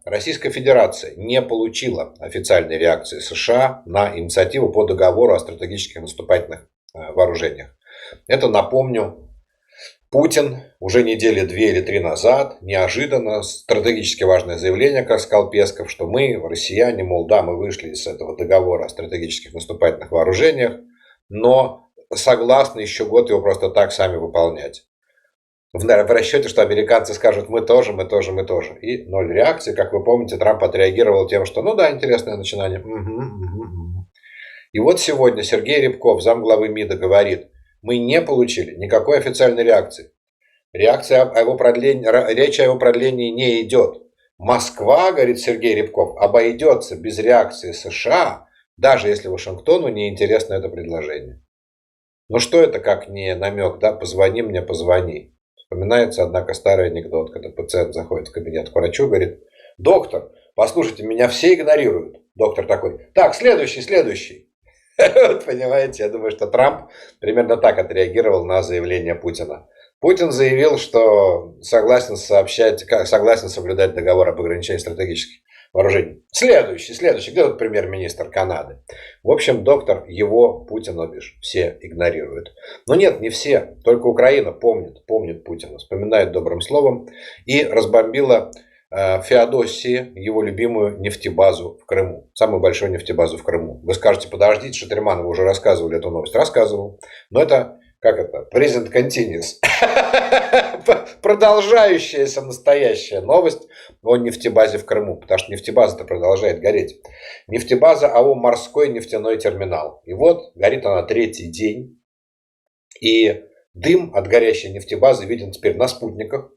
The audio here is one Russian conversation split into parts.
Российская Федерация не получила официальной реакции США на инициативу по договору о стратегических наступательных вооружениях. Это, напомню, Путин уже недели 2 или 3 назад неожиданно стратегически важное заявление, как сказал Песков, что мы, россияне, мол, да, мы вышли из этого договора о стратегических наступательных вооружениях, но согласны еще год его просто так сами выполнять. В расчете, что американцы скажут мы тоже. И ноль реакции. Как вы помните, Трамп отреагировал тем, что ну да, интересное начинание. И вот сегодня Сергей Рябков, замглавы МИДа, говорит, мы не получили никакой официальной реакции. Речь о его продлении не идет. Москва, говорит Сергей Рябков, обойдется без реакции США, даже если Вашингтону не интересно это предложение. Ну что это как не намек, да? Позвони мне, позвони. Вспоминается, однако, старый анекдот, когда пациент заходит в кабинет к врачу, говорит, доктор, послушайте, меня все игнорируют. Доктор такой, так, следующий. Вот, понимаете, я думаю, что Трамп примерно так отреагировал на заявление Путина. Путин заявил, что согласен соблюдать договор об ограничении стратегических вооружений. Следующий. Где тут премьер-министр Канады? В общем, доктор его, Путин, обиж, все игнорируют. Но нет, не все. Только Украина помнит Путина, вспоминает добрым словом. И разбомбила Феодосии, его любимую нефтебазу в Крыму. Самую большую нефтебазу в Крыму. Вы скажете, подождите, Шатерман, вы уже рассказывали эту новость. Рассказывал. Но это, present continuous. Продолжающаяся настоящая новость о нефтебазе в Крыму. Потому что нефтебаза-то продолжает гореть. Нефтебаза АО «Морской нефтяной терминал». И вот горит она 3-й день. И дым от горящей нефтебазы виден теперь на спутниках.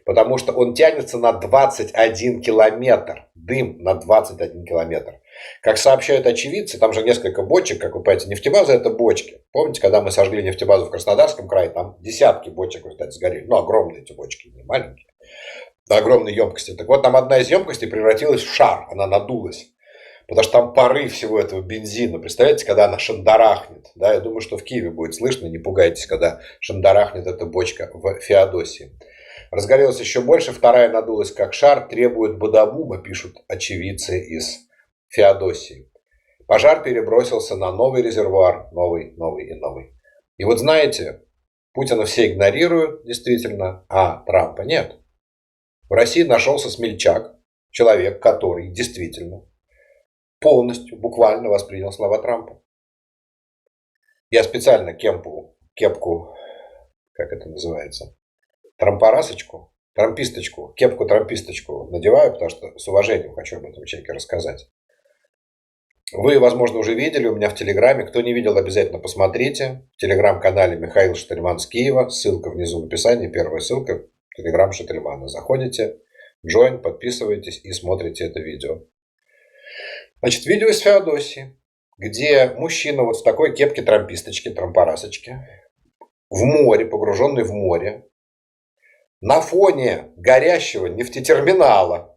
Потому что он тянется на 21 километр. Дым на 21 километр. Как сообщают очевидцы, там же несколько бочек, как вы понимаете, нефтебаза это бочки. Помните, когда мы сожгли нефтебазу в Краснодарском крае, там десятки бочек, кстати, сгорели. Ну, огромные эти бочки, не маленькие. Огромные емкости. Так вот, там одна из емкостей превратилась в шар, она надулась. Потому что там пары всего этого бензина. Представляете, когда она шандарахнет. Да, я думаю, что в Киеве будет слышно, не пугайтесь, когда шандарахнет эта бочка в Феодосии. Разгорелась еще больше, вторая надулась как шар, требует бадабума, пишут очевидцы из Феодосии. Пожар перебросился на новый резервуар, новый. И вот знаете, Путина все игнорируют, действительно, а Трампа нет. В России нашелся смельчак, человек, который действительно полностью, буквально воспринял слова Трампа. Я специально кепку, как это называется, трамписточку, кепку-трамписточку надеваю, потому что с уважением хочу об этом человеке рассказать. Вы, возможно, уже видели у меня в Телеграме. Кто не видел, обязательно посмотрите. В Телеграм-канале Михаил Шатерман с Киева. Ссылка внизу в описании. Первая ссылка. Телеграм Шатермана. Заходите, join, подписывайтесь и смотрите это видео. Значит, видео из Феодосии, где мужчина вот в такой кепке-трамписточке, трампарасочке, в море, погруженный в море, на фоне горящего нефтетерминала,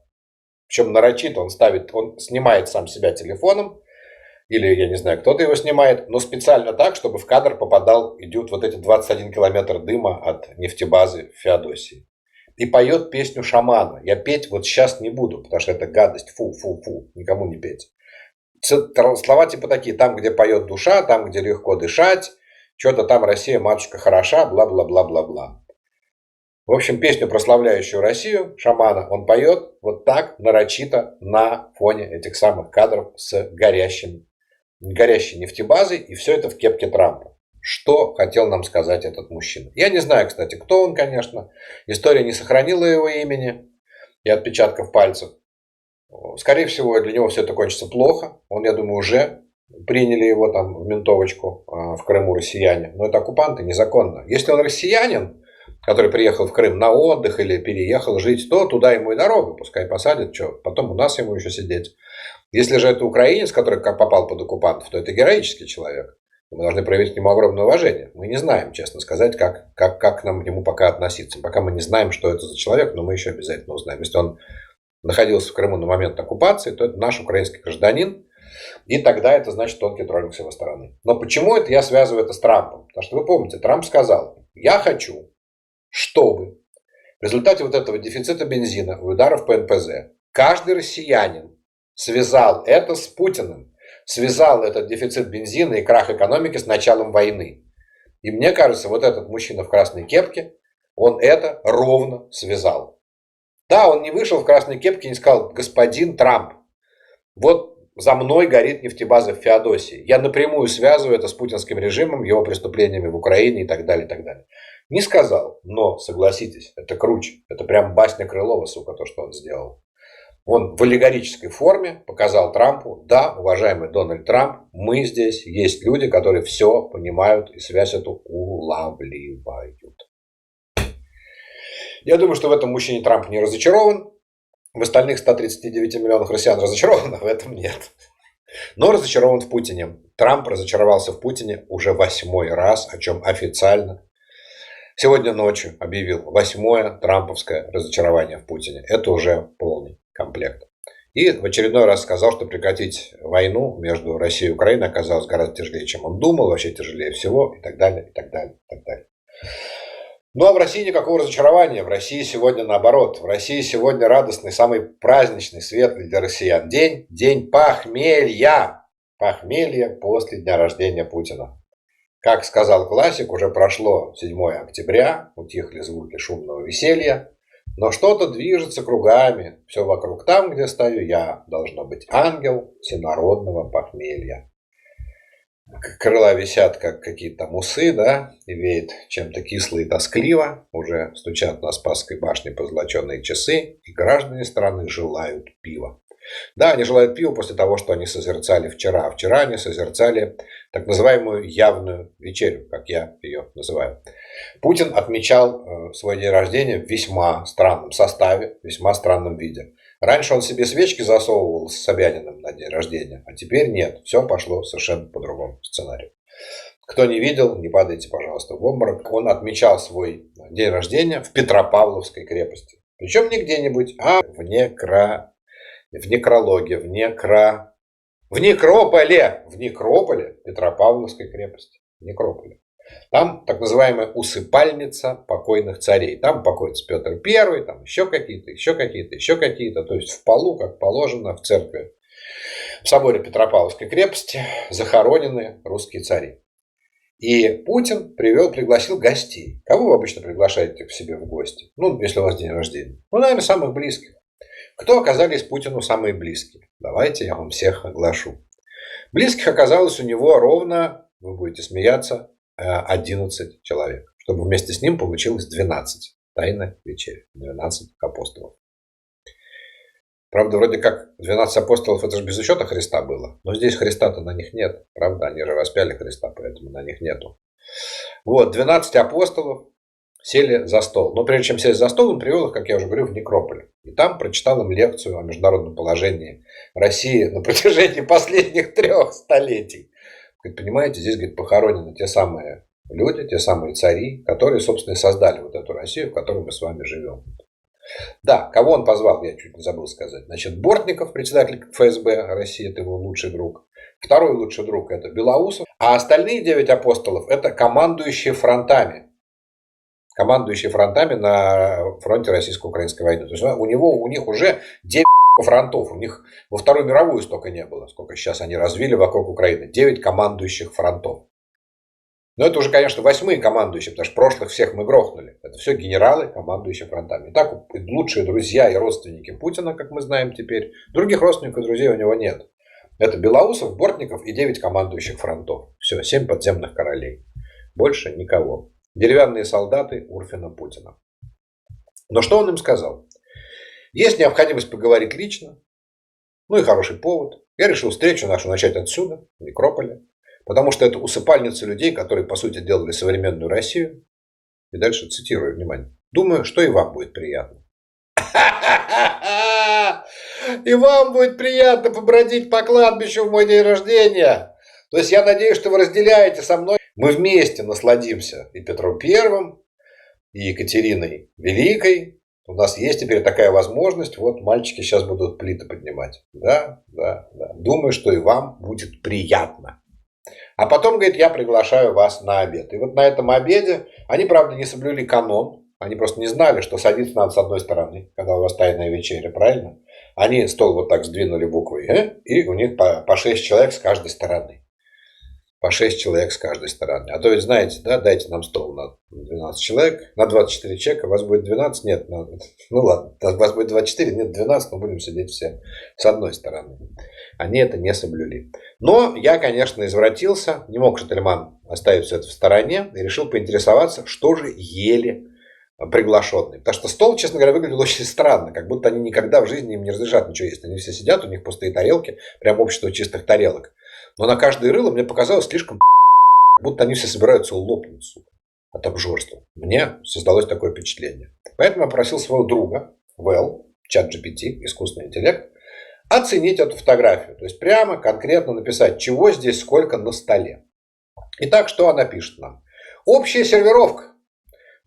причем нарочито он снимает сам себя телефоном, или, я не знаю, кто-то его снимает, но специально так, чтобы в кадр идут вот эти 21 километр дыма от нефтебазы в Феодосии. И поет песню шамана. Я петь вот сейчас не буду, потому что это гадость. Фу, никому не петь. Слова типа такие, там, где поет душа, там, где легко дышать, что-то там Россия, матушка хороша, бла-бла-бла-бла-бла. В общем, песню, прославляющую Россию, шамана, он поет вот так, нарочито, на фоне этих самых кадров с горящей нефтебазой, и все это в кепке Трампа. Что хотел нам сказать этот мужчина? Я не знаю, кстати, кто он, конечно. История не сохранила его имени и отпечатков пальцев. Скорее всего, для него все это кончится плохо. Он, я думаю, уже приняли его там в ментовочку в Крыму россияне. Но это оккупанты незаконно. Если он россиянин, который приехал в Крым на отдых или переехал жить, то туда ему и дорога, пускай посадят, что, потом у нас ему еще сидеть. Если же это украинец, который как попал под оккупантов, то это героический человек. Мы должны проявить к нему огромное уважение. Мы не знаем, честно сказать, как нам к нему пока относиться. Пока мы не знаем, что это за человек, но мы еще обязательно узнаем. Если он находился в Крыму на момент оккупации, то это наш украинский гражданин. И тогда это значит тонкий троллинг с его стороны. Но почему это я связываю это с Трампом? Потому что вы помните, Трамп сказал, я хочу, чтобы в результате вот этого дефицита бензина, ударов по НПЗ, Каждый россиянин связал это с Путиным, связал этот дефицит бензина и крах экономики с началом войны. И мне кажется, вот этот мужчина в красной кепке, он это ровно связал. Да, он не вышел в красной кепке и не сказал: господин Трамп, вот за мной горит нефтебаза в Феодосии. Я напрямую связываю это с путинским режимом, его преступлениями в Украине и так далее, и так далее. Не сказал, но согласитесь, это круче. Это прям басня Крылова, сука, то, что он сделал. Он в аллегорической форме показал Трампу: да, уважаемый Дональд Трамп, мы здесь, есть люди, которые все понимают и связь эту улавливают. Я думаю, что в этом мужчине Трамп не разочарован. В остальных 139 миллионах россиян разочарован, а в этом нет. Но разочарован в Путине. Трамп разочаровался в Путине уже 8-й раз, о чем официально сегодня ночью объявил. 8-е трамповское разочарование в Путине. Это уже полный комплект. И в очередной раз сказал, что прекратить войну между Россией и Украиной оказалось гораздо тяжелее, чем он думал, вообще тяжелее всего, и так далее, и так далее, и так далее. Ну а в России никакого разочарования. В России сегодня наоборот. В России сегодня радостный, самый праздничный, светлый для россиян день. День похмелья. Похмелье после дня рождения Путина. Как сказал классик, уже прошло 7 октября, утихли звуки шумного веселья, но что-то движется кругами, все вокруг там, где стою я, должно быть ангел всенародного похмелья. Крыла висят, как какие-то там усы, да, и веет чем-то кисло и тоскливо, уже стучат на Спасской башне позолоченные часы, и граждане страны желают пива. Да, они желают пива после того, что они созерцали вчера. Вчера они созерцали так называемую явную вечерю, как я ее называю. Путин отмечал свой день рождения в весьма странном составе, в весьма странном виде. Раньше он себе свечки засовывал с Собяниным на день рождения, а теперь нет. Все пошло совершенно по другому сценарию. Кто не видел, не падайте, пожалуйста, в обморок. Он отмечал свой день рождения в Петропавловской крепости. Причем не где-нибудь, а в некрологе, в некрополе Петропавловской крепости. В некрополе. Там так называемая усыпальница покойных царей. Там покоится Петр I, там еще какие-то. То есть в полу, как положено, в церкви, в соборе Петропавловской крепости захоронены русские цари. И Путин пригласил гостей. Кого вы обычно приглашаете к себе в гости? Ну, если у вас день рождения. Ну, наверное, самых близких. Кто оказались Путину самые близкие? Давайте я вам всех оглашу. Близких оказалось у него ровно, вы будете смеяться, 11 человек. Чтобы вместе с ним получилось 12. Тайна вечеря. 12 апостолов. Правда, вроде как 12 апостолов, это же без учета Христа было. Но здесь Христа-то на них нет. Правда, они же распяли Христа, поэтому на них нету. Вот, 12 апостолов сели за стол. Но прежде чем сесть за стол, он привел их, как я уже говорю, в некрополь. И там прочитал им лекцию о международном положении России на протяжении последних 3 столетий. Говорит, понимаете, здесь, говорит, похоронены те самые люди, те самые цари, которые, собственно, и создали вот эту Россию, в которой мы с вами живем. Да, кого он позвал, я чуть не забыл сказать. Значит, Бортников, председатель ФСБ России, это его лучший друг. Второй лучший друг — это Белоусов. А остальные 9 апостолов — это командующие фронтами. Командующие фронтами на фронте российско-украинской войны. То есть у них уже 9 фронтов. У них во Вторую мировую столько не было, сколько сейчас они развили вокруг Украины. 9 командующих фронтов. Но это уже, конечно, 8-е командующие, потому что прошлых всех мы грохнули. Это все генералы, командующие фронтами. Итак, лучшие друзья и родственники Путина, как мы знаем теперь. Других родственников и друзей у него нет. Это Белоусов, Бортников и 9 командующих фронтов. Все, 7 подземных королей. Больше никого. Деревянные солдаты Урфина Путина. Но что он им сказал? Есть необходимость поговорить лично. Ну и хороший повод. Я решил встречу нашу начать отсюда, в некрополе. Потому что это усыпальница людей, которые, по сути, делали современную Россию. И дальше цитирую, внимание. Думаю, что и вам будет приятно. И вам будет приятно побродить по кладбищу в мой день рождения. То есть я надеюсь, что вы разделяете со мной. Мы вместе насладимся и Петром Первым, и Екатериной Великой. У нас есть теперь такая возможность. Вот мальчики сейчас будут плиты поднимать. Да. Думаю, что и вам будет приятно. А потом, говорит, я приглашаю вас на обед. И вот на этом обеде, они, правда, не соблюли канон. Они просто не знали, что садиться надо с одной стороны, когда у вас тайная вечеря, правильно? Они стол вот так сдвинули буквой и у них по 6 человек с каждой стороны. По 6 человек с каждой стороны. А то ведь знаете, да, дайте нам стол на 12 человек, на 24 человека, у вас будет 12, нет, ну ладно, у вас будет 24, нет, 12, но будем сидеть все с одной стороны. Они это не соблюли. Но я, конечно, извратился, не мог Шательман оставить все это в стороне и решил поинтересоваться, что же ели приглашенные. Потому что стол, честно говоря, выглядел очень странно, как будто они никогда в жизни им не разрешат ничего есть. Они все сидят, у них пустые тарелки, прям общество чистых тарелок. Но на каждое рыло мне показалось слишком будто они все собираются лопнуть, сука, от обжорства. Мне создалось такое впечатление. Поэтому я попросил своего друга, Вэл, чат GPT, искусственный интеллект, оценить эту фотографию. То есть прямо конкретно написать, чего здесь сколько на столе. Итак, что она пишет нам? Общая сервировка.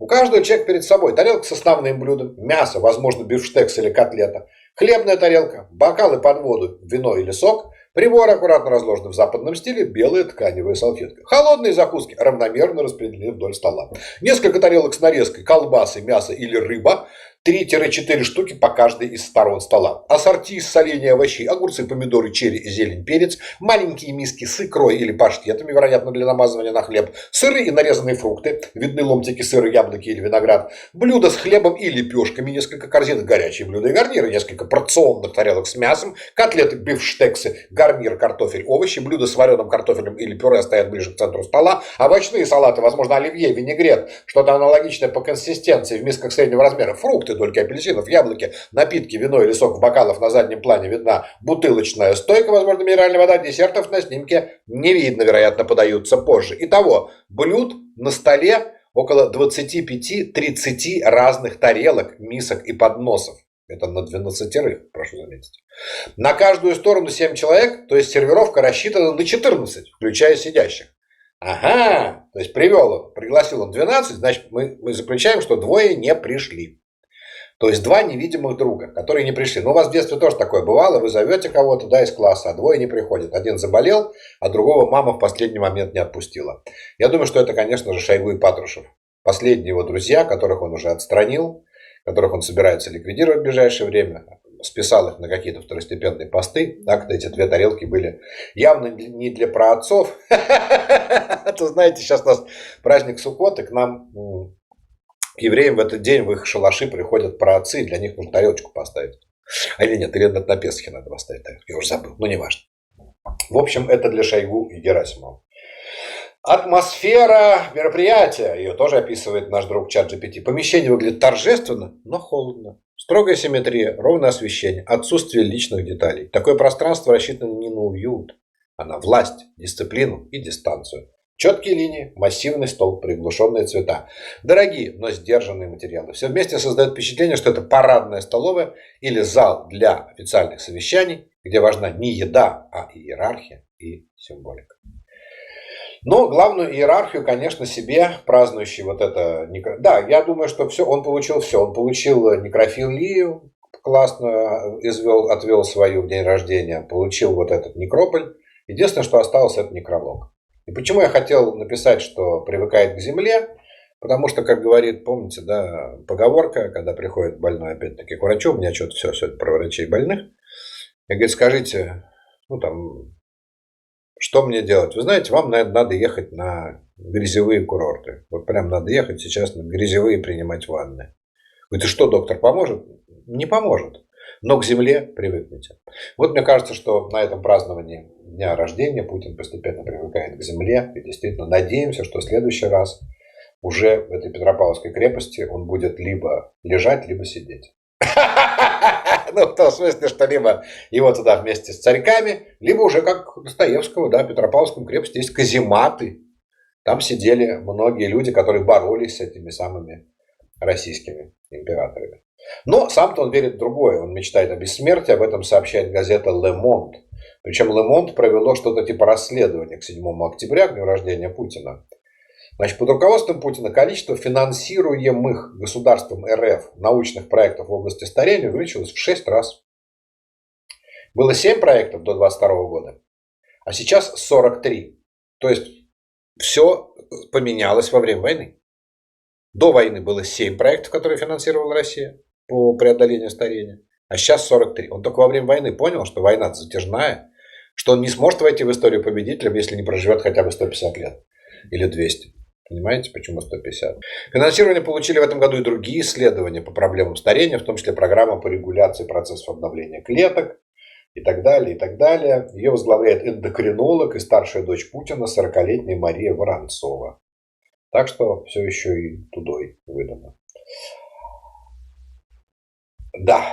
У каждого человека перед собой тарелка с основным блюдом, мясо, возможно, бифштекс или котлета, хлебная тарелка, бокалы под воду, вино или сок, приборы аккуратно разложены в западном стиле, белая тканевая салфетка. Холодные закуски равномерно распределены вдоль стола. Несколько тарелок с нарезкой, колбасы, мясо или рыба, 3-4 штуки по каждой из сторон стола. Ассорти из солений и овощей, огурцы, помидоры, черри, зелень, перец, маленькие миски с икрой или паштетами, вероятно, для намазывания на хлеб, сыры и нарезанные фрукты, видны ломтики сыра, яблоки или виноград, блюда с хлебом и лепешками, несколько корзинок, горячие блюда и гарниры, несколько порционных тарелок с мясом, котлеты, бифштексы, гарнир, картофель, овощи, блюда с вареным картофелем или пюре стоят ближе к центру стола, овощные салаты, возможно, оливье, винегрет, что-то аналогичное по консистенции в мисках среднего размера, фрукты, дольки апельсинов, яблоки, напитки, вино или сок в бокалах. На заднем плане видна бутылочная стойка, возможно, минеральная вода. Десертов на снимке не видно, вероятно, подаются позже. Итого, блюд на столе около 25-30 разных тарелок, мисок и подносов. Это на 12, прошу заметить. На каждую сторону 7 человек, то есть сервировка рассчитана на 14, включая сидящих. Ага, то есть пригласил он 12, значит мы заключаем, что двое не пришли. То есть два невидимых друга, которые не пришли. Ну, у вас в детстве тоже такое бывало. Вы зовете кого-то, да, из класса, а двое не приходят. Один заболел, а другого мама в последний момент не отпустила. Я думаю, что это, конечно же, Шойгу и Патрушев. Последние его друзья, которых он уже отстранил, которых он собирается ликвидировать в ближайшее время. Списал их на какие-то второстепенные посты. Так, эти две тарелки были явно не для праотцов. А то, знаете, сейчас у нас праздник Суккот, и к нам... К евреям в этот день в их шалаши приходят праотцы, и для них нужно тарелочку поставить. Или нет, или на Песхе надо поставить тарелку. Я уже забыл, но неважно. В общем, это для Шойгу и Герасимова. Атмосфера мероприятия, ее тоже описывает наш друг чат GPT. Помещение выглядит торжественно, но холодно. Строгая симметрия, ровное освещение, отсутствие личных деталей. Такое пространство рассчитано не на уют, а на власть, дисциплину и дистанцию. Четкие линии, массивный стол, приглушенные цвета. Дорогие, но сдержанные материалы. Все вместе создает впечатление, что это парадная столовая или зал для официальных совещаний, где важна не еда, а иерархия и символика. Но главную иерархию, конечно, себе, празднующий вот это... Да, я думаю, что все, он получил все. Он получил некрофилию, классно отвел свою в день рождения, получил вот этот некрополь. Единственное, что осталось, это некролог. И почему я хотел написать, что привыкает к земле? Потому что, как говорит, помните, да, поговорка, когда приходит больной опять-таки к врачу, у меня что-то все это про врачей больных. Я говорю, скажите, что мне делать? Вы знаете, вам, наверное, надо ехать на грязевые курорты. Вот прям надо ехать сейчас на грязевые принимать ванны. Говорит, и что, доктор, поможет? Не поможет. Но к земле привыкните. Вот мне кажется, что на этом праздновании дня рождения Путин постепенно привыкает к земле. И действительно надеемся, что в следующий раз уже в этой Петропавловской крепости он будет либо лежать, либо сидеть. Ну, в том смысле, что либо его туда вместе с царьками, либо уже как Достоевского, да, в Петропавловской крепости есть казематы. Там сидели многие люди, которые боролись с этими самыми российскими императорами. Но сам-то он верит в другое. Он мечтает о бессмертии. Об этом сообщает газета «Le Monde». Причем «Le Monde» провело что-то типа расследования к 7 октября, к дню рождения Путина. Значит, под руководством Путина количество финансируемых государством РФ научных проектов в области старения увеличилось в 6 раз. Было 7 проектов до 2022 года, а сейчас 43. То есть все поменялось во время войны. До войны было 7 проектов, которые финансировала Россия по преодолению старения. а сейчас 43. Он только во время войны понял, что война затяжная, что он не сможет войти в историю победителем, если не проживет хотя бы 150 лет или 200. Понимаете, почему 150? Финансирование получили в этом году и другие исследования по проблемам старения, в том числе программа по регуляции процессов обновления клеток и так далее, и так далее. Ее возглавляет эндокринолог и старшая дочь Путина, 40-летняя Мария Воронцова. Так что все еще и тудой выдано. Да.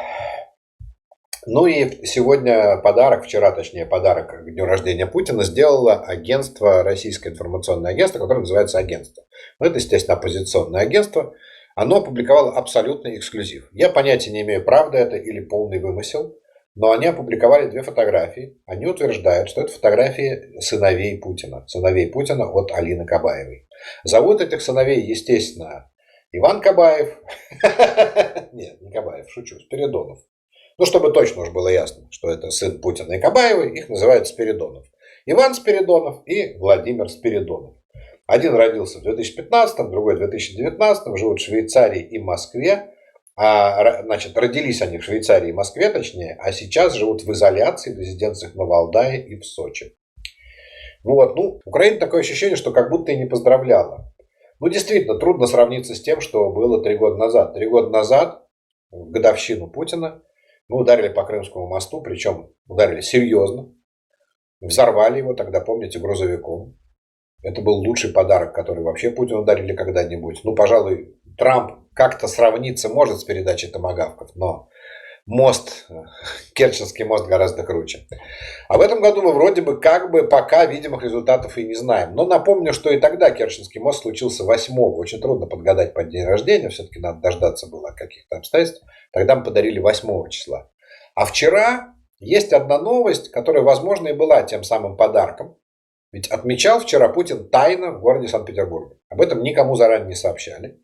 Ну и сегодня подарок, вчера точнее подарок к дню рождения Путина сделало агентство, российское информационное агентство, которое называется «Агентство». Ну, это, естественно, оппозиционное агентство. Оно опубликовало абсолютный эксклюзив. Я понятия не имею, правда это или полный вымысел, но они опубликовали 2 фотографии. Они утверждают, что это фотографии сыновей Путина. Сыновей Путина от Алины Кабаевой. Зовут этих сыновей, естественно, Иван Кабаев. Нет, не Кабаев, шучу, Спиридонов. Ну, чтобы точно уж было ясно, что это сын Путина и Кабаевой, их называют Спиридонов. Иван Спиридонов и Владимир Спиридонов. Один родился в 2015, другой в 2019, живут в Швейцарии и Москве. Значит, родились они в Швейцарии и Москве, точнее, а сейчас живут в изоляции, в резиденциях на Валдае и в Сочи. Вот, ну, Украина такое ощущение, что как будто и не поздравляла. Ну, действительно, трудно сравниться с тем, что было 3 года назад. 3 года назад, в годовщину Путина, мы ударили по Крымскому мосту, причем ударили серьезно. Взорвали его тогда, помните, грузовиком. Это был лучший подарок, который вообще Путину дарили когда-нибудь. Ну, пожалуй, Трамп как-то сравниться может с передачей томагавков, но мост, Керченский мост гораздо круче. А в этом году мы вроде бы как бы пока видимых результатов и не знаем. Но напомню, что и тогда Керченский мост случился 8-го. Очень трудно подгадать под день рождения. Все-таки надо дождаться было каких-то обстоятельств. Тогда мы подарили 8 числа. А вчера есть одна новость, которая, возможно, и была тем самым подарком. Ведь отмечал вчера Путин тайно в городе Санкт-Петербурге. Об этом никому заранее не сообщали.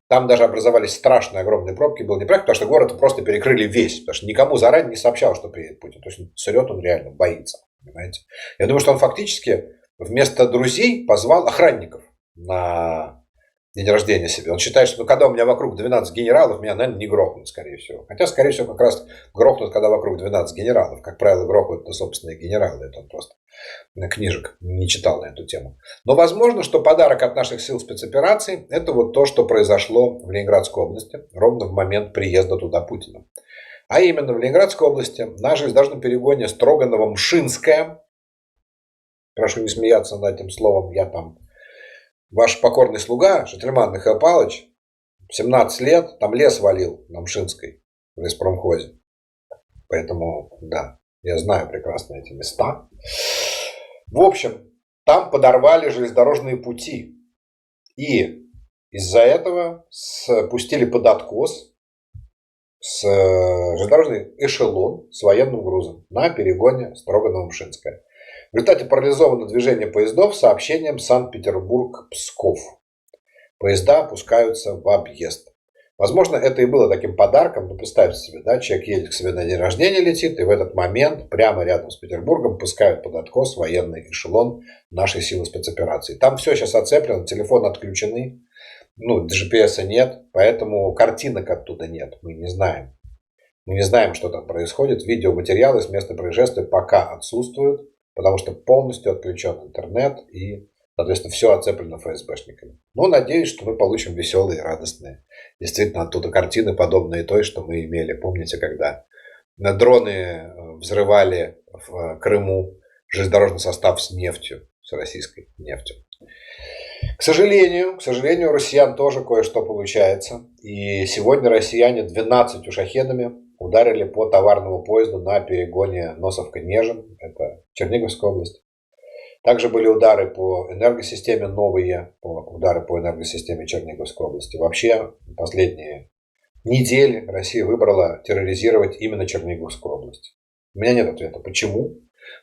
Там даже образовались страшные огромные пробки, был неправильно, потому что город просто перекрыли весь. Потому что никому заранее не сообщал, что приедет Путин. То есть сырет он реально, боится. Понимаете? Я думаю, что он фактически вместо друзей позвал охранников на день рождения себе. Он считает, что когда у меня вокруг 12 генералов, меня, наверное, не грохнут, скорее всего. Хотя, скорее всего, как раз грохнут, когда вокруг 12 генералов. Как правило, грохнут собственные генералы. Это он просто книжек не читал на эту тему. Но возможно, что подарок от наших сил спецопераций – это вот то, что произошло в Ленинградской области ровно в момент приезда туда Путина. А именно в Ленинградской области на железнодорожном перегоне Строганово-Мшинское, прошу не смеяться над этим словом, я там ваш покорный слуга, Шательман Михаил Павлович, 17 лет, там лес валил на Мшинской в леспромхозе. Поэтому, да, я знаю прекрасно эти места. В общем, там подорвали железнодорожные пути. И из-за этого пустили под откос железнодорожный эшелон с военным грузом на перегоне Строганово-Мшинское. В результате парализовано движение поездов с сообщением Санкт-Петербург-Псков. Поезда опускаются в объезд. Возможно, это и было таким подарком. Ну, представьте себе, да, человек едет к себе на день рождения, летит, и в этот момент прямо рядом с Петербургом пускают под откос военный эшелон нашей силы спецоперации. Там все сейчас оцеплено, телефоны отключены, ну, GPS нет, поэтому картинок оттуда нет, мы не знаем. Мы не знаем, что там происходит. Видеоматериалы с места происшествия пока отсутствуют, потому что полностью отключен интернет и, соответственно, все оцеплено ФСБшниками. Но надеюсь, что мы получим веселые, радостные, действительно, оттуда картины, подобные той, что мы имели. Помните, когда дроны взрывали в Крыму железнодорожный состав с нефтью, с российской нефтью. К сожалению, у россиян тоже кое-что получается. И сегодня россияне 12 шахедами ударили по товарному поезду на перегоне Носовка-Нежин, это Черниговская область. Также были удары по энергосистеме, новые удары по энергосистеме Черниговской области. Вообще, последние недели Россия выбрала терроризировать именно Черниговскую область. У меня нет ответа, почему.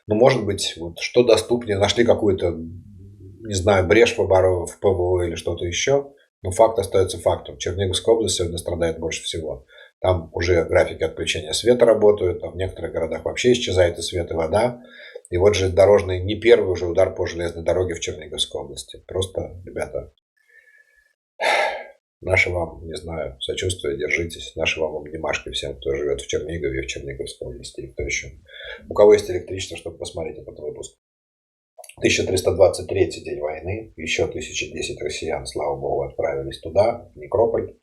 Но, может быть, вот, что доступнее, нашли какую-то, не знаю, брешь в ПВО или что-то еще. Но факт остается фактом. Черниговская область сегодня страдает больше всего. Там уже графики отключения света работают, а в некоторых городах вообще исчезает и свет, и вода. И вот железнодорожный не первый уже удар по железной дороге в Черниговской области. Просто, ребята, Наше вам, не знаю, сочувствие, держитесь. Наши вам обнимашки всем, кто живет в Чернигове, в Черниговской области, и кто еще. У кого есть электричество, чтобы посмотреть этот выпуск. 1323 день войны. Еще 1010 россиян, слава богу, отправились туда, в Некрополь.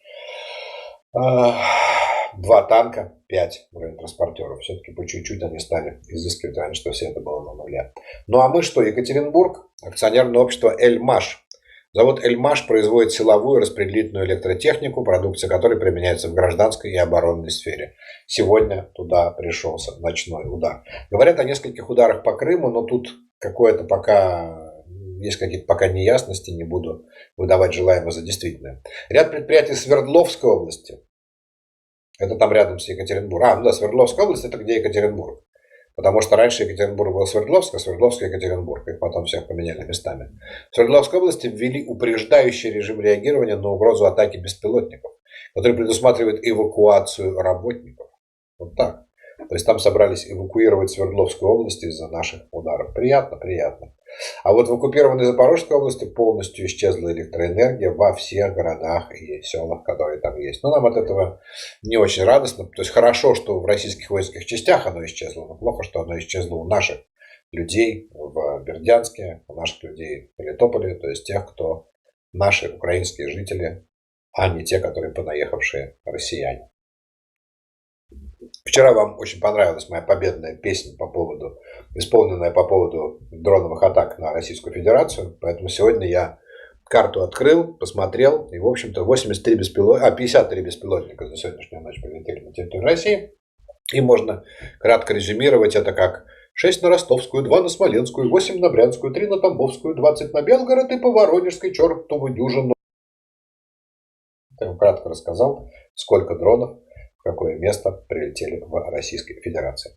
2 танка, 5 бронетранспортеров. Все-таки по чуть-чуть они стали изыскивать раньше, что все это было на нуле. Ну а мы что? Екатеринбург, акционерное общество «Эльмаш». Завод «Эльмаш» производит силовую распределительную электротехнику, продукция которой применяется в гражданской и оборонной сфере. Сегодня туда пришелся ночной удар. Говорят о нескольких ударах по Крыму, но тут какое-то пока... Есть какие-то пока неясности, не буду выдавать желаемое за действительное. Ряд предприятий Свердловской области. Это там рядом с Екатеринбургом. Ну да, Свердловская область, это где Екатеринбург. Потому что раньше Екатеринбург был Свердловск, а Свердловск Екатеринбург. Их потом всех поменяли местами. В Свердловской области ввели упреждающий режим реагирования на угрозу атаки беспилотников, который предусматривает эвакуацию работников. Вот так. То есть там собрались эвакуировать Свердловскую область из-за наших ударов. Приятно, приятно. А вот в оккупированной Запорожской области полностью исчезла электроэнергия во всех городах и селах, которые там есть. Но нам от этого не очень радостно. То есть хорошо, что в российских воинских частях оно исчезло, но плохо, что оно исчезло у наших людей в Бердянске, у наших людей в Мелитополе, то есть тех, кто наши украинские жители, а не те, которые понаехавшие россияне. Вчера вам очень понравилась моя победная песня исполненная по поводу дроновых атак на Российскую Федерацию. Поэтому сегодня я карту открыл, посмотрел. И, в общем-то, 53 беспилотника за сегодняшнюю ночь прилетели на территорию России. И можно кратко резюмировать это как 6 на Ростовскую, 2 на Смоленскую, 8 на Брянскую, 3 на Тамбовскую, 20 на Белгород и по Воронежской чертову дюжину. Я вам кратко рассказал, сколько дронов в какое место прилетели в Российской Федерации.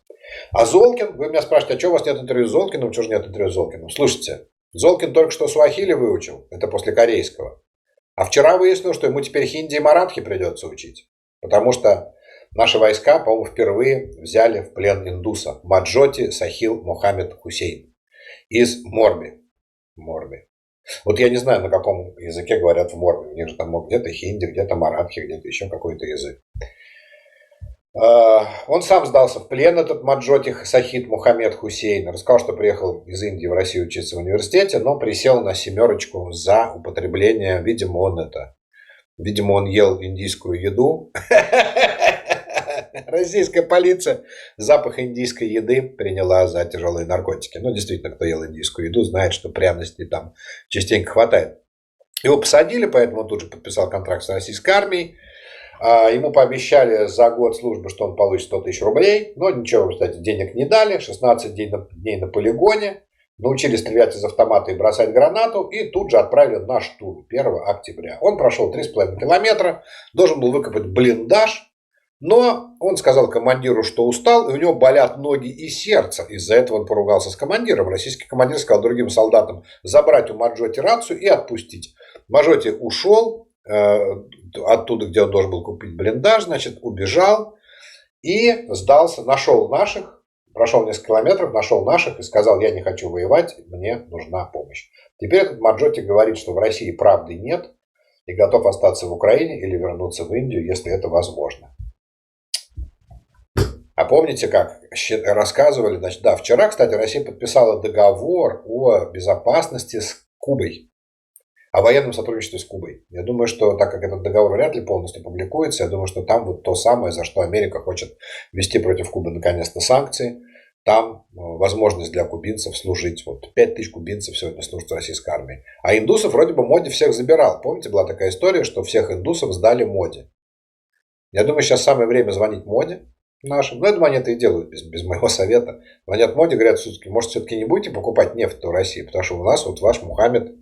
А Золкин, вы меня спрашиваете, а что у вас нет интервью с Золкиным? Чего же нет интервью с Золкиным? Слушайте, Золкин только что суахили выучил, это после корейского. А вчера выяснилось, что ему теперь хинди и маратхи придется учить. Потому что наши войска, по-моему, впервые взяли в плен индуса Маджоти Сахил Мохаммед Хусейн из Морби. Вот я не знаю, на каком языке говорят в Морби. У них же там где-то хинди, где-то маратхи, где-то еще какой-то язык. Он сам сдался в плен, этот Маджоти Сахид Мухаммед Хусейн. Рассказал, что приехал из Индии в Россию учиться в университете, но присел на 7 за употребление. Видимо, он ел индийскую еду. Российская полиция запах индийской еды приняла за тяжелые наркотики. Ну, действительно, кто ел индийскую еду, знает, что пряностей там частенько хватает. Его посадили, поэтому он тут же подписал контракт с российской армией. Ему пообещали за год службы, что он получит 100 тысяч рублей. Но ничего, кстати, денег не дали. 16 дней на полигоне. Научили стрелять из автомата и бросать гранату. И тут же отправили на штурм 1 октября. Он прошел 3,5 километра. Должен был выкопать блиндаж. Но он сказал командиру, что устал. И у него болят ноги и сердце. Из-за этого он поругался с командиром. Российский командир сказал другим солдатам забрать у Маджоти рацию и отпустить. Маджоти ушел оттуда, где он должен был купить блиндаж, значит, убежал и сдался, нашел наших, прошел несколько километров, нашел наших и сказал, я не хочу воевать, мне нужна помощь. Теперь этот Маджоти говорит, что в России правды нет и готов остаться в Украине или вернуться в Индию, если это возможно. А помните, как рассказывали, значит, да, вчера, кстати, Россия подписала договор о безопасности с Кубой. О военном сотрудничестве с Кубой. Я думаю, что так как этот договор вряд ли полностью публикуется, я думаю, что там вот то самое, за что Америка хочет ввести против Кубы наконец-то санкции. Там возможность для кубинцев служить. Вот 5000 кубинцев сегодня служат в российской армии. А индусов вроде бы Моди всех забирал. Помните, была такая история, что всех индусов сдали Моди. Я думаю, сейчас самое время звонить Моди нашим. Но я думаю, они это и делают без моего совета. Звонят Моди, говорят, может, все-таки не будете покупать нефть в России, потому что у нас вот ваш Мухаммед.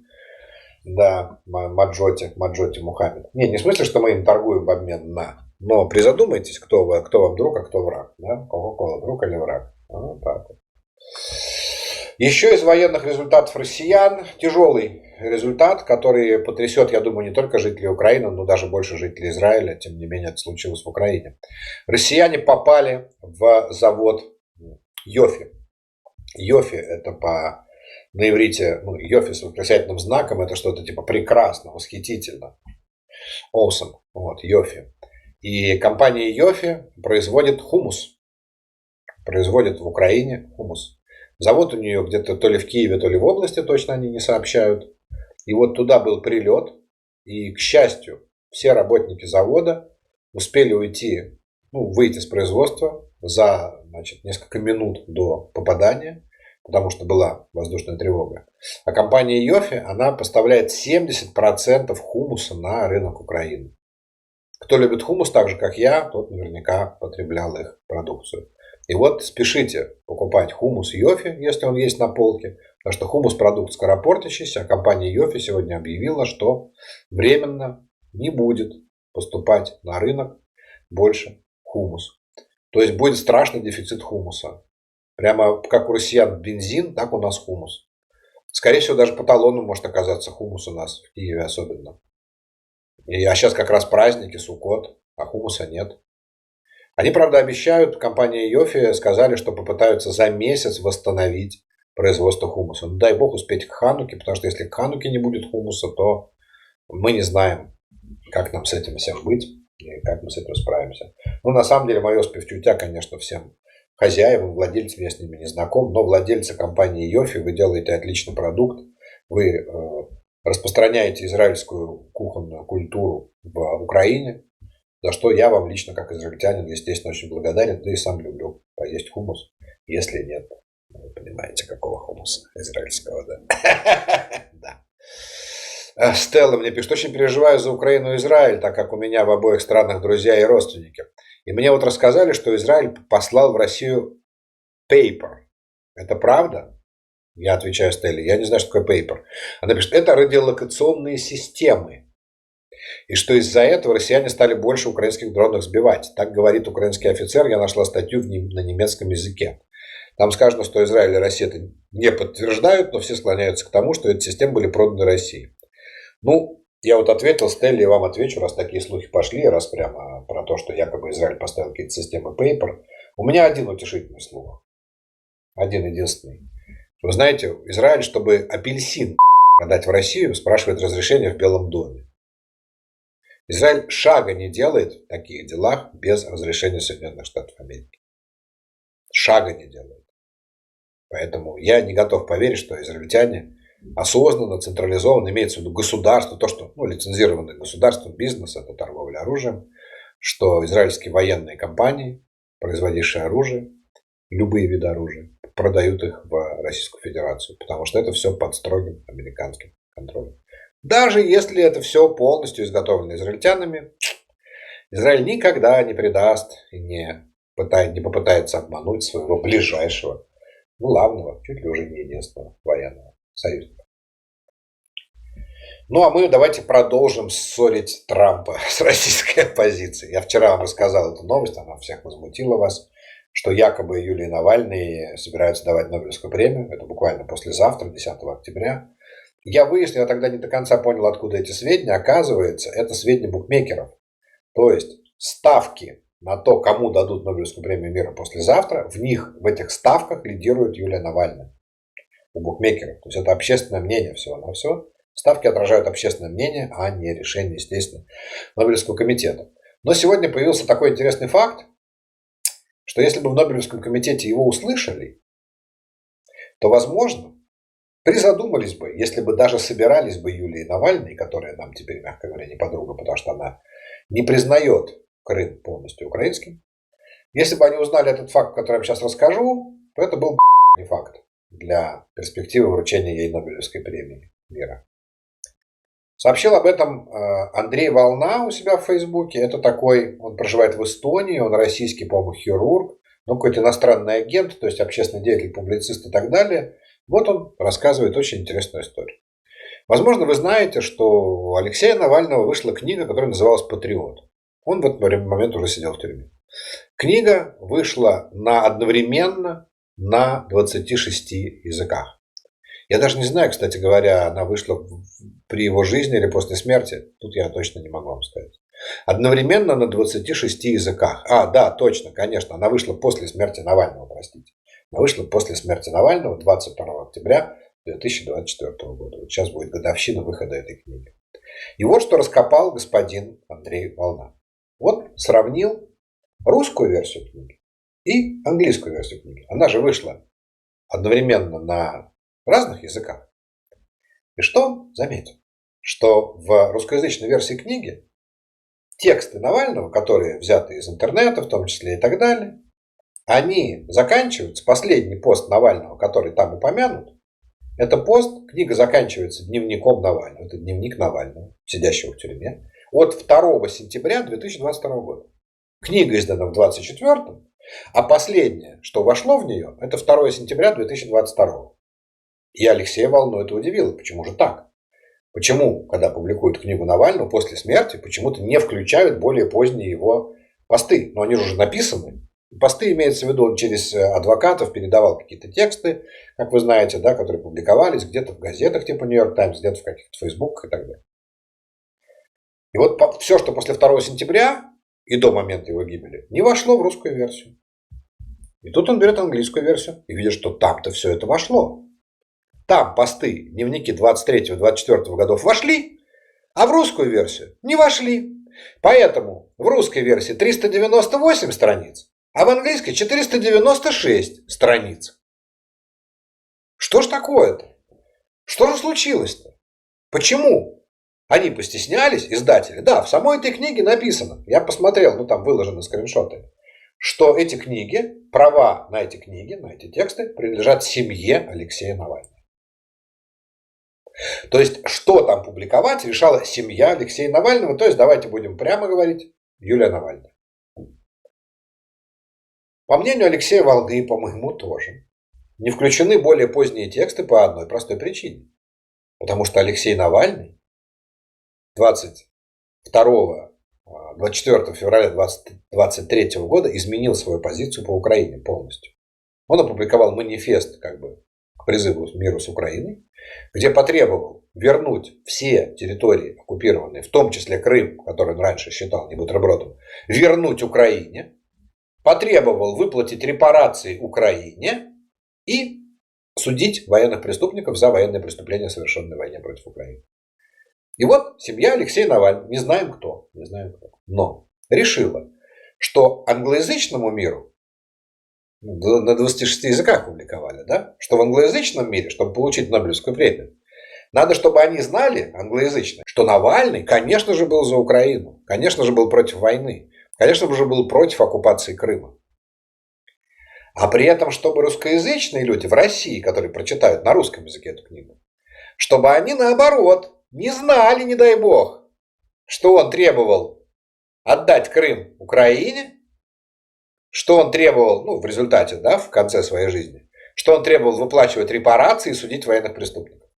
Да, Маджоти Мухаммед. Не в смысле, что мы им торгуем в обмен на. Но призадумайтесь, кто вам друг, а кто враг. Да? Кока-кола, друг или враг. Вот так вот. Еще из военных результатов россиян тяжелый результат, который потрясет, я думаю, не только жителей Украины, но даже больше жителей Израиля. Тем не менее, это случилось в Украине. Россияне попали в завод Йофи. Йофи это на иврите, Йофи с восклицательным знаком, это что-то типа прекрасно, восхитительно. Awesome. Вот, Йофи. И компания Йофи производит хумус. Производит в Украине хумус. Завод у нее где-то то ли в Киеве, то ли в области, точно они не сообщают. И вот туда был прилет. И, к счастью, все работники завода успели уйти, выйти с производства за несколько минут до попадания, потому что была воздушная тревога. А компания Йофи, она поставляет 70% хумуса на рынок Украины. Кто любит хумус так же, как я, тот наверняка потреблял их продукцию. И вот спешите покупать хумус Йофи, если он есть на полке, потому что хумус продукт скоропортящийся, а компания Йофи сегодня объявила, что временно не будет поступать на рынок больше хумус. То есть будет страшный дефицит хумуса. Прямо как у россиян бензин, так у нас хумус. Скорее всего, даже по талону может оказаться хумус у нас, в Киеве особенно. А сейчас как раз праздники, Суккот, а хумуса нет. Они, правда, обещают, компания Йофи сказали, что попытаются за месяц восстановить производство хумуса. Ну, дай бог успеть к Хануке, потому что если к Хануке не будет хумуса, то мы не знаем, как нам с этим всем быть и как мы с этим справимся. Ну, на самом деле, мое спивчутя, конечно, всем хозяевам, владельцам, я с ними не знаком, но владельцы компании Йофи, вы делаете отличный продукт, вы распространяете израильскую кухонную культуру в Украине, за что я вам лично, как израильтянин, естественно, очень благодарен, да и сам люблю поесть хумус, если нет, вы понимаете, какого хумуса израильского, да. Да. Стелла мне пишет, очень переживаю за Украину и Израиль, так как у меня в обоих странах друзья и родственники. И мне вот рассказали, что Израиль послал в Россию paper. Это правда? Я отвечаю Стелле, я не знаю, что такое paper. Она пишет, это радиолокационные системы. И что из-за этого россияне стали больше украинских дронов сбивать. Так говорит украинский офицер, я нашла статью на немецком языке. Там сказано, что Израиль и Россия это не подтверждают, но все склоняются к тому, что эти системы были проданы России. Ну, я вот ответил Стелле, и вам отвечу, раз такие слухи пошли, раз прямо про то, что якобы Израиль поставил какие-то системы paper. У меня один утешительный слух. Один единственный. Вы знаете, Израиль, чтобы апельсин продать в Россию, спрашивает разрешение в Белом доме. Израиль шага не делает в таких делах без разрешения Соединенных Штатов Америки. Шага не делает. Поэтому я не готов поверить, что израильтяне осознанно, централизованно, имеется в виду государство, то, что лицензированный государством бизнес, это торговля оружием, что израильские военные компании, производившие оружие, любые виды оружия, продают их в Российскую Федерацию, потому что это все под строгим американским контролем. Даже если это все полностью изготовлено израильтянами, Израиль никогда не предаст и не попытается обмануть своего ближайшего, главного, чуть ли уже не единственного военного союзника. Ну а мы давайте продолжим ссорить Трампа с российской оппозицией. Я вчера вам рассказал эту новость, она всех возмутила вас, что якобы Юлии Навальной собираются давать Нобелевскую премию. Это буквально послезавтра, 10 октября. Я выяснил, я тогда не до конца понял, откуда эти сведения. Оказывается, это сведения букмекеров. То есть ставки на то, кому дадут Нобелевскую премию мира послезавтра, в этих ставках лидирует Юлия Навальная у букмекеров. То есть это общественное мнение всего-навсего. Ставки отражают общественное мнение, а не решение, естественно, Нобелевского комитета. Но сегодня появился такой интересный факт, что если бы в Нобелевском комитете его услышали, то, возможно, призадумались бы, если бы даже собирались бы Юлии Навальной, которая нам теперь, мягко говоря, не подруга, потому что она не признает Крым полностью украинским. Если бы они узнали этот факт, который я вам сейчас расскажу, то это был не факт для перспективы вручения ей Нобелевской премии мира. Сообщил об этом Андрей Волна у себя в Фейсбуке. Это такой, он проживает в Эстонии, он российский, по-моему, хирург, но какой-то иностранный агент, то есть общественный деятель, публицист и так далее. Вот он рассказывает очень интересную историю. Возможно, вы знаете, что у Алексея Навального вышла книга, которая называлась «Патриот». Он в этот момент уже сидел в тюрьме. Книга вышла одновременно на 26 языках. Я даже не знаю, кстати говоря, она вышла при его жизни или после смерти. Тут я точно не могу вам сказать. Одновременно на 26 языках. Да, точно, конечно. Она вышла после смерти Навального, простите. Она вышла после смерти Навального 22 октября 2024 года. Вот сейчас будет годовщина выхода этой книги. И вот что раскопал господин Андрей Волна. Вот сравнил русскую версию книги и английскую версию книги. Она же вышла одновременно на разных языках. И что он заметил? Что в русскоязычной версии книги тексты Навального, которые взяты из интернета, в том числе и так далее, они заканчиваются, последний пост Навального, который там упомянут, это пост, книга заканчивается дневником Навального, это дневник Навального, сидящего в тюрьме, от 2 сентября 2022 года. Книга издана в 24-м, а последнее, что вошло в нее, это 2 сентября 2022. И Алексея Волну это удивило. Почему же так? Почему, когда публикуют книгу Навального после смерти, почему-то не включают более поздние его посты? Но они же уже написаны. Посты имеется в виду, он через адвокатов передавал какие-то тексты, как вы знаете, да, которые публиковались где-то в газетах типа Нью-Йорк Таймс, где-то в каких-то фейсбуках и так далее. И вот все, что после 2 сентября и до момента его гибели, не вошло в русскую версию. И тут он берет английскую версию и видит, что там-то все это вошло. Там посты, дневники 23-24 годов вошли, а в русскую версию не вошли. Поэтому в русской версии 398 страниц, а в английской 496 страниц. Что ж такое-то? Что же случилось-то? Почему? Они постеснялись, издатели. Да, в самой этой книге написано, я посмотрел, ну там выложены скриншоты, что эти книги, права на эти книги, на эти тексты принадлежат семье Алексея Навального. То есть, что там публиковать, решала семья Алексея Навального. То есть, давайте будем прямо говорить, Юлия Навальная. По мнению Алексея Волны, и по моему тоже, не включены более поздние тексты по одной простой причине. Потому что Алексей Навальный 24 февраля 2023 года изменил свою позицию по Украине полностью. Он опубликовал манифест как бы к призыву миру с Украиной, где потребовал вернуть все территории оккупированные, в том числе Крым, который он раньше считал не бутербродом, вернуть Украине, потребовал выплатить репарации Украине и судить военных преступников за военные преступления, совершенные в войне против Украины. И вот семья Алексея Навального, не знаем кто, но решила, что англоязычному миру, на 26 языках публиковали, да, что в англоязычном мире, чтобы получить Нобелевскую премию, надо, чтобы они знали, англоязычные, что Навальный, конечно же, был за Украину, конечно же, был против войны, конечно же, был против оккупации Крыма. А при этом, чтобы русскоязычные люди в России, которые прочитают на русском языке эту книгу, чтобы они, наоборот, не знали, не дай бог, что он требовал отдать Крым Украине, что он требовал, ну, в результате, да, в конце своей жизни, что он требовал выплачивать репарации и судить военных преступников.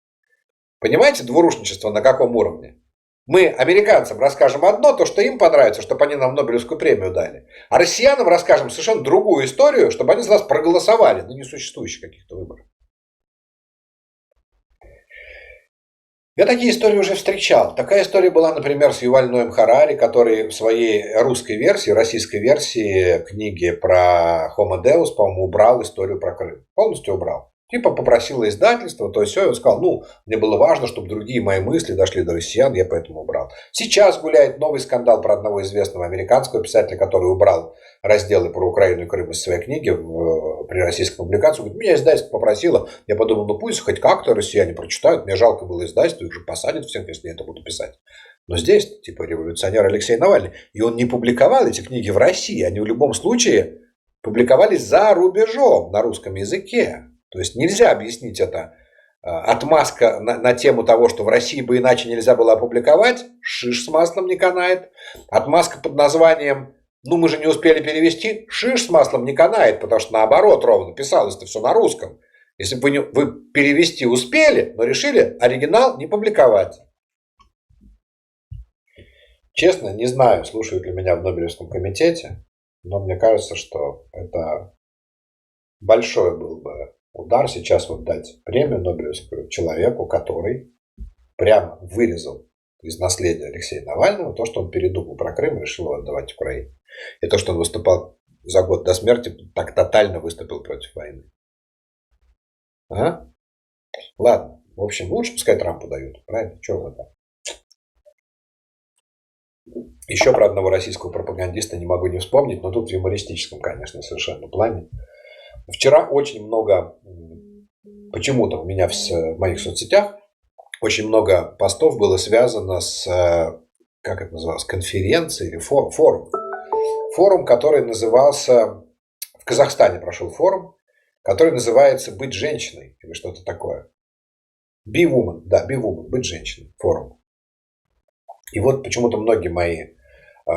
Понимаете, двурушничество на каком уровне? Мы американцам расскажем одно, то, что им понравится, чтобы они нам Нобелевскую премию дали. А россиянам расскажем совершенно другую историю, чтобы они за нас проголосовали на несуществующих каких-то выборах. Я такие истории уже встречал. Такая история была, например, с Юваль Ноем Харари, который в своей русской версии, российской версии книги про Homo Deus, по-моему, убрал историю про Крым. Полностью убрал. Типа попросило издательство, то есть все, и он сказал, ну, мне было важно, чтобы другие мои мысли дошли до россиян, я поэтому убрал. Сейчас гуляет новый скандал про одного известного американского писателя, который убрал разделы про Украину и Крым из своей книги при российской публикации. Говорит, меня издательство попросило, я подумал, ну пусть хоть как-то россияне прочитают, мне жалко было издательство, их же посадят всех, если я это буду писать. Но здесь, типа, революционер Алексей Навальный, и он не публиковал эти книги в России, они в любом случае публиковались за рубежом на русском языке. То есть нельзя объяснить это отмазка на тему того, что в России бы иначе нельзя было опубликовать, шиш с маслом не канает. Отмазка под названием «ну мы же не успели перевести», шиш с маслом не канает, потому что наоборот ровно писалось-то все на русском. Если бы вы перевести успели, но решили оригинал не публиковать. Честно, не знаю, слушают ли меня в Нобелевском комитете, но мне кажется, что это большой был бы удар сейчас вот дать премию Нобелевскую человеку, который прямо вырезал из наследия Алексея Навального то, что он передумал про Крым и решил его отдавать Украине. И то, что он выступал за год до смерти, так тотально выступил против войны. Ага. Ладно. В общем, лучше пускай Трампу дают. Правильно? Чего вы там? Еще про одного российского пропагандиста не могу не вспомнить, но тут в юмористическом, конечно, совершенно плане. Вчера очень много, почему-то у меня в моих соцсетях, очень много постов было связано с, как это называлось, конференцией или форум. Форум, который назывался, в Казахстане прошел форум, который называется «Быть женщиной» или что-то такое. Be Woman, да, Be Woman, быть женщиной, форум. И вот почему-то многие мои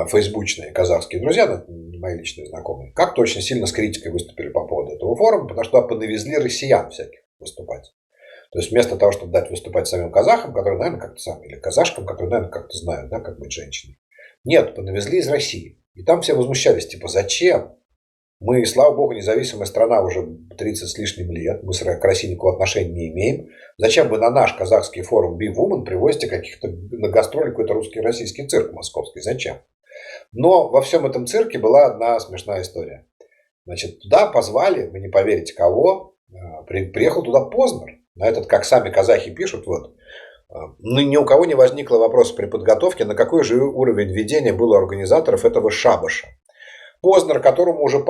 фейсбучные казахские друзья, не мои личные знакомые, как-то очень сильно с критикой выступили по поводу этого форума, потому что туда понавезли россиян всяких выступать. То есть вместо того, чтобы дать выступать самим казахам, которые, наверное, как-то сами, или казашкам, которые, наверное, как-то знают, да, как быть женщиной. Нет, понавезли из России. И там все возмущались, типа, зачем? Мы, слава богу, независимая страна уже 30 с лишним лет, мы к России никакого отношения не имеем. Зачем вы на наш казахский форум Be Woman привозите каких-то на гастроли какой-то русский российский цирк московский? Зачем? Но во всем этом цирке была одна смешная история. Значит, туда позвали, вы не поверите кого, приехал туда Познер. На этот, как сами казахи пишут, вот, ну, ни у кого не возникло вопроса при подготовке, на какой же уровень ведения был у организаторов этого шабаша. Познер, который уже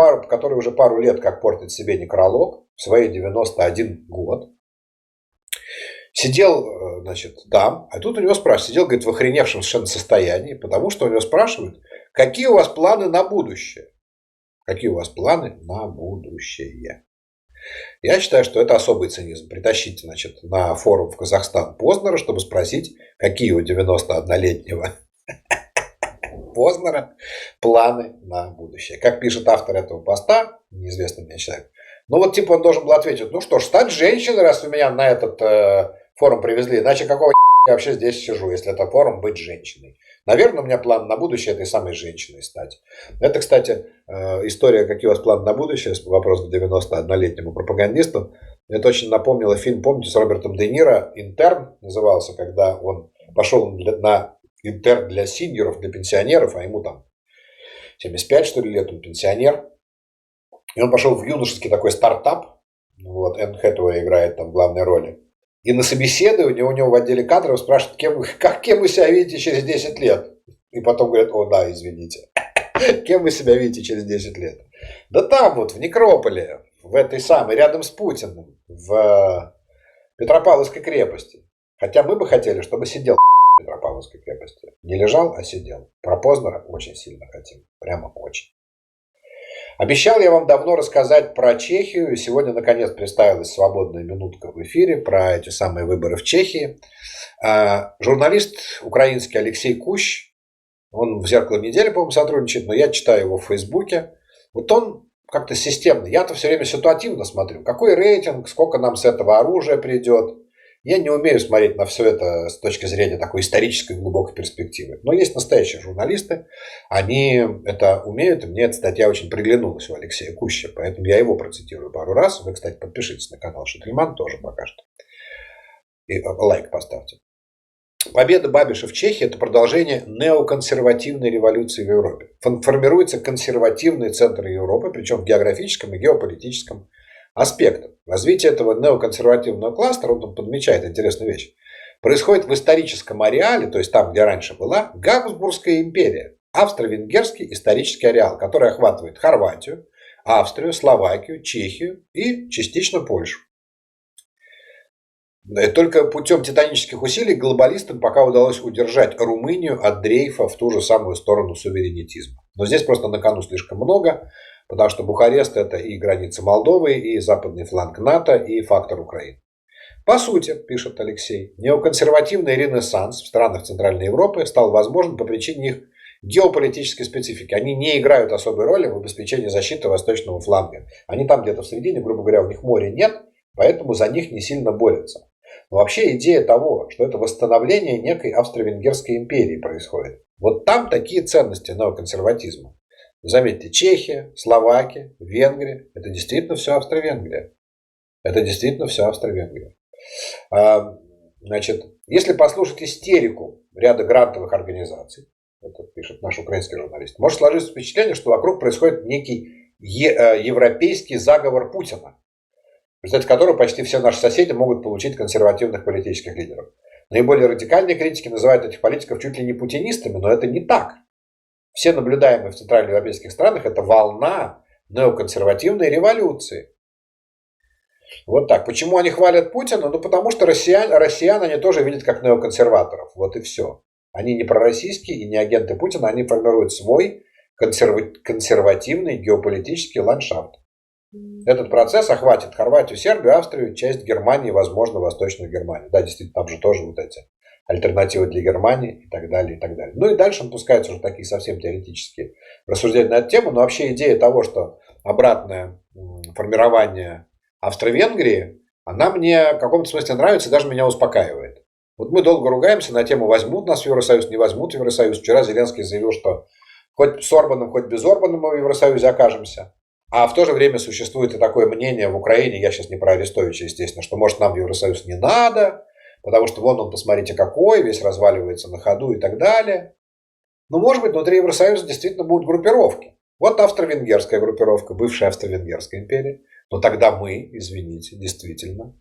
пару лет как портит себе некролог, в свои 91 год, сидел, значит, там, а тут у него спрашивают, сидел, говорит, в охреневшем совершенно состоянии, потому что у него спрашивают, какие у вас планы на будущее? Какие у вас планы на будущее? Я считаю, что это особый цинизм. Притащить, значит, на форум в Казахстан Познера, чтобы спросить, какие у 91-летнего Познера планы на будущее. Как пишет автор этого поста, неизвестный мне человек, ну вот типа он должен был ответить, ну что ж, стать женщиной, раз вы меня на этот форум привезли, иначе какого я вообще здесь сижу, если это форум быть женщиной. Наверное, у меня план на будущее этой самой женщиной стать. Это, кстати, история, какие у вас планы на будущее, вопрос к 91-летнему пропагандисту. Это очень напомнило фильм, помните, с Робертом Де Ниро, «Интерн» назывался, когда он пошел на интерн для синьоров, для пенсионеров, а ему там 75, что ли, лет, он пенсионер. И он пошел в юношеский такой стартап, вот, Энн Хэтэуэй играет там в главной роли. И на собеседовании у него в отделе кадров спрашивают, кем вы себя видите через 10 лет? И потом говорят, о да, извините, кем вы себя видите через 10 лет? Да там вот, в Некрополе, в этой самой, рядом с Путиным, в Петропавловской крепости. Хотя мы бы хотели, чтобы сидел в Петропавловской крепости. Не лежал, а сидел. Про Познера очень сильно хотим. Прямо очень. Обещал я вам давно рассказать про Чехию. Сегодня, наконец, представилась свободная минутка в эфире про эти самые выборы в Чехии. Журналист украинский Алексей Кущ, он в «Зеркало недели», по-моему, сотрудничает, но я читаю его в Фейсбуке. Вот он как-то системно. Я-то все время ситуативно смотрю. Какой рейтинг, сколько нам с этого оружия придет. Я не умею смотреть на все это с точки зрения такой исторической глубокой перспективы. Но есть настоящие журналисты, они это умеют, и мне эта статья очень приглянулась у Алексея Куща, поэтому я его процитирую пару раз. Вы, кстати, подпишитесь на канал Шительман тоже пока что. И лайк поставьте. Победа Бабиша в Чехии – это продолжение неоконсервативной революции в Европе. Формируется консервативный центр Европы, причем в географическом и геополитическом аспектах. Развитие этого неоконсервативного кластера, он там подмечает интересную вещь, происходит в историческом ареале, то есть там, где раньше была Габсбургская империя, австро-венгерский исторический ареал, который охватывает Хорватию, Австрию, Словакию, Чехию и частично Польшу. Только путем титанических усилий глобалистам пока удалось удержать Румынию от дрейфа в ту же самую сторону суверенитизма. Но здесь просто на кону слишком много, потому что Бухарест – это и граница Молдовы, и западный фланг НАТО, и фактор Украины. По сути, пишет Алексей, неоконсервативный ренессанс в странах Центральной Европы стал возможен по причине их геополитической специфики. Они не играют особой роли в обеспечении защиты восточного фланга. Они там где-то в середине, грубо говоря, у них моря нет, поэтому за них не сильно борются. Но вообще идея того, что это восстановление некой австро-венгерской империи происходит. Вот там такие ценности неоконсерватизма. Заметьте, Чехия, Словакия, Венгрия – это действительно все Австро-Венгрия. Это действительно все Австро-Венгрия. Значит, если послушать истерику ряда грантовых организаций, это пишет наш украинский журналист, может сложиться впечатление, что вокруг происходит некий европейский заговор Путина, в результате которого почти все наши соседи могут получить консервативных политических лидеров. Наиболее радикальные критики называют этих политиков чуть ли не путинистами, но это не так. Все наблюдаемые в центральноевропейских странах – это волна неоконсервативной революции. Вот так. Почему они хвалят Путина? Ну, потому что россиян они тоже видят как неоконсерваторов. Вот и все. Они не пророссийские и не агенты Путина, они формируют свой консервативный геополитический ландшафт. Этот процесс охватит Хорватию, Сербию, Австрию, часть Германии, возможно, Восточную Германию. Да, действительно, там же тоже вот эти альтернативы для Германии и так далее, и так далее. Ну и дальше напускаются уже такие совсем теоретические рассуждения на эту тему, но вообще идея того, что обратное формирование Австро-Венгрии, она мне в каком-то смысле нравится и даже меня успокаивает. Вот мы долго ругаемся на тему, возьмут нас в Евросоюз, не возьмут в Евросоюз. Вчера Зеленский заявил, что хоть с Орбаном, хоть без Орбана мы в Евросоюзе окажемся. А в то же время существует и такое мнение в Украине, я сейчас не про Арестовича, естественно, что может нам в Евросоюз не надо, потому что вон он, посмотрите какой, весь разваливается на ходу и так далее. Но может быть внутри Евросоюза действительно будут группировки. Вот австро-венгерская группировка, бывшая Австро-Венгерская империя. Но тогда мы, извините, действительно,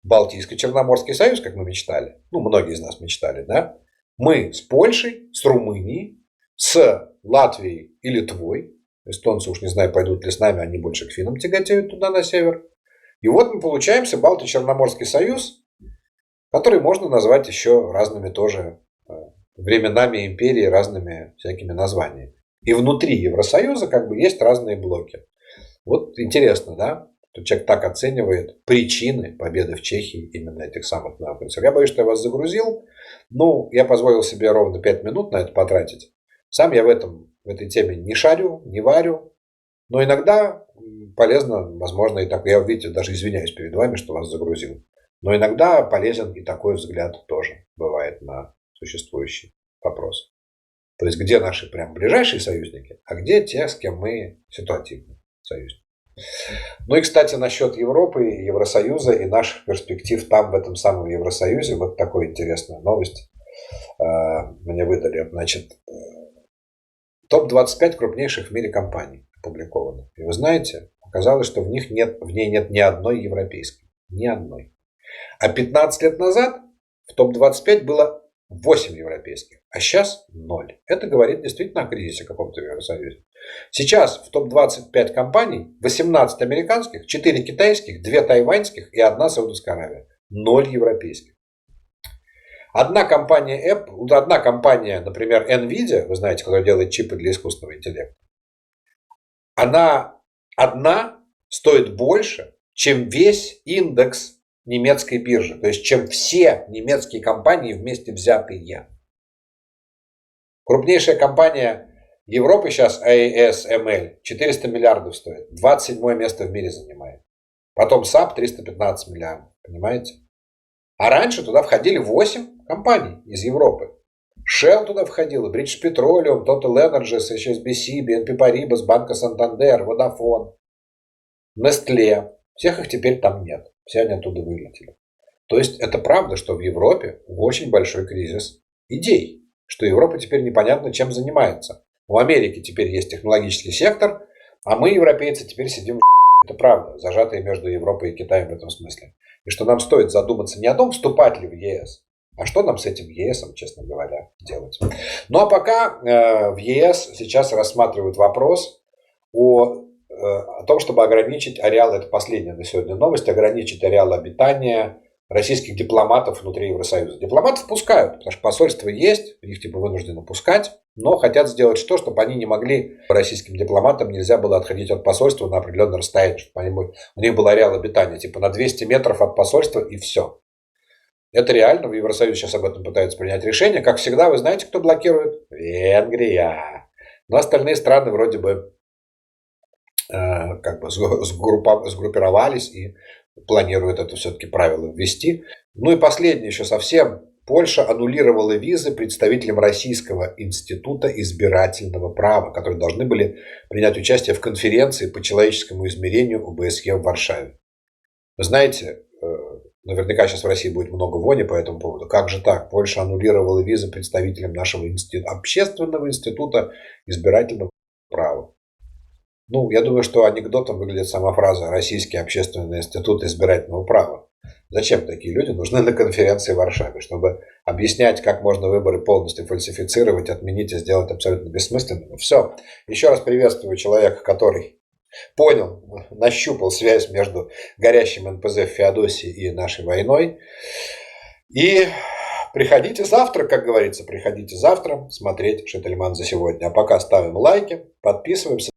Балтийско-Черноморский союз, как мы мечтали, ну многие из нас мечтали, да, мы с Польшей, с Румынией, с Латвией и Литвой, эстонцы уж не знаю, пойдут ли с нами, они больше к финнам тяготеют туда на север. И вот мы получаемся Балто-Черноморский союз, который можно назвать еще разными тоже временами империи, разными всякими названиями. И внутри Евросоюза как бы есть разные блоки. Вот интересно, да? Тут человек так оценивает причины победы в Чехии именно этих самых неоконсерваторов. Я боюсь, что я вас загрузил. Ну, я позволил себе ровно 5 минут на это потратить. Сам я в этой теме не шарю, не варю. Но иногда полезно, возможно, и так. Я, видите, даже извиняюсь перед вами, что вас загрузил. Но иногда полезен и такой взгляд тоже бывает на существующий вопрос. То есть, где наши прям ближайшие союзники, а где те, с кем мы ситуативные союзники. Ну и, кстати, насчет Европы, Евросоюза и наших перспектив там, в этом самом Евросоюзе. Вот такая интересная новость мне выдали. Значит, топ-25 крупнейших в мире компаний опубликованы. И вы знаете, оказалось, что в ней нет ни одной европейской. Ни одной. А 15 лет назад в топ-25 было 8 европейских, а сейчас 0. Это говорит действительно о кризисе каком-то в Евросоюзе. Сейчас в топ-25 компаний 18 американских, 4 китайских, 2 тайваньских и 1 Саудовская Аравия. 0 европейских. Одна компания, например, Nvidia, вы знаете, которая делает чипы для искусственного интеллекта, она одна стоит больше, чем весь индекс немецкой биржи. То есть, чем все немецкие компании вместе взятые. Крупнейшая компания Европы сейчас, ASML, 400 миллиардов стоит. 27 место в мире занимает. Потом SAP 315 миллиардов. Понимаете? А раньше туда входили 8 компаний из Европы. Shell туда входила, British Petroleum, Total Energies, HSBC, BNP Paribas, Банка Santander, Vodafone, Nestlé. Всех их теперь там нет. Все они оттуда вылетели. То есть это правда, что в Европе очень большой кризис идей. Что Европа теперь непонятно чем занимается. У Америки теперь есть технологический сектор, а мы, европейцы, теперь сидим в это правда, зажатые между Европой и Китаем в этом смысле. И что нам стоит задуматься не о том, вступать ли в ЕС, а что нам с этим ЕСом, честно говоря, делать. Ну а пока в ЕС сейчас рассматривают вопрос о том, чтобы ограничить ареал, это последняя на сегодня новость, ограничить ареал обитания российских дипломатов внутри Евросоюза. Дипломатов пускают, потому что посольства есть, их типа вынуждены пускать, но хотят сделать что, чтобы они не могли, российским дипломатам нельзя было отходить от посольства на определенное расстояние, чтобы у них был ареал обитания, типа на 200 метров от посольства и все. Это реально, в Евросоюзе сейчас об этом пытаются принять решение. Как всегда, вы знаете, кто блокирует? Венгрия. Но остальные страны вроде бы как бы сгруппировались и планируют это все-таки правило ввести. Ну и последнее еще совсем. Польша аннулировала визы представителям Российского института избирательного права, которые должны были принять участие в конференции по человеческому измерению ОБСЕ в Варшаве. Вы знаете, наверняка сейчас в России будет много вони по этому поводу. Как же так? Польша аннулировала визы представителям нашего общественного института избирательного права. Ну, я думаю, что анекдотом выглядит сама фраза «Российский общественный институт избирательного права». Зачем такие люди нужны на конференции в Варшаве? Чтобы объяснять, как можно выборы полностью фальсифицировать, отменить и сделать абсолютно бессмысленным. Все. Еще раз приветствую человека, который понял, нащупал связь между горящим НПЗ в Феодосии и нашей войной. И приходите завтра, как говорится, приходите завтра смотреть Шетельман за сегодня. А пока ставим лайки, подписываемся.